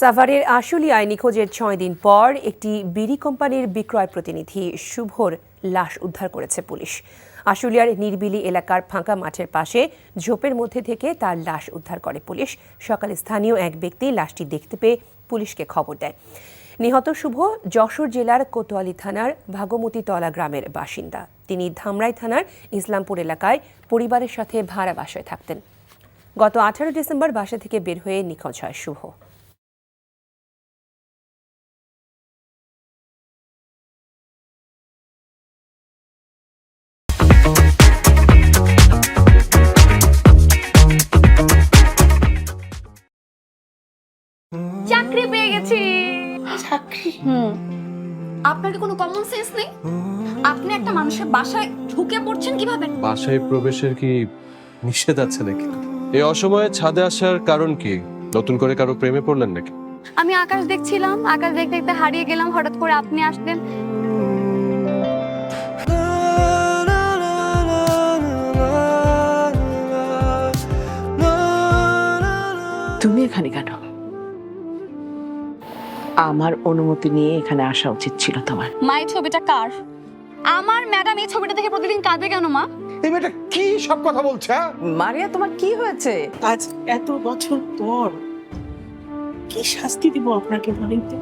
সাভারের আশুলিয়ায় নিখোঁজের ৬ দিন পর একটি বিড়ি কোম্পানির বিক্রয় প্রতিনিধি শুভর লাশ উদ্ধার করেছে পুলিশ। আশুলিয়ার নির্বিলি এলাকার ফাঁকা মাঠের পাশে ঝোপের মধ্যে থেকে তার লাশ উদ্ধার করে পুলিশ। সকালে স্থানীয় এক ব্যক্তি লাশটি দেখতে পেয়ে পুলিশকে খবর দেয়। নিহত শুভ যশোর জেলার কোতোয়ালি থানার ভাগমতীতলা গ্রামের বাসিন্দা। তিনি ধামরাই থানার ইসলামপুর এলাকায় পরিবারের সাথে ভাড়া বাসায় থাকতেন। গত 18 ডিসেম্বর বাসা থেকে বের হয়ে নিখোঁজ হয় শুভ। চাকরি পেয়ে গেছি। চাকরি? আপনার কি কোনো কমন সেন্স নেই? আপনি একটা মানুষের বাসায় ঢুকে পড়ছেন কিভাবে? বাসায় প্রবেশের কি নিষেধ আছে নাকি? এই অসময়ে ছাদে আসার কারণ কি? নতুন করে কারো প্রেমে পড়লেন নাকি? আমি আকাশ দেখছিলাম, আকাশ দেখতে দেখতে হারিয়ে গেলাম, হঠাৎ করে আপনি আসলেন। তুমি এখানে কেন? আমার অনুমতি নিয়ে এখানে আসা উচিত ছিল তোমার। মা, এই ছবিটা কার? আমার ম্যাডাম এই ছবিটা দেখে প্রতিদিন কাঁদে কেন মা? এই মেয়েটা কি সব কথা বলছে? মারিয়া, তোমার কি হয়েছে? আজ এত বছর পর কি শাস্তি দিব আপনাকে বলেন তো?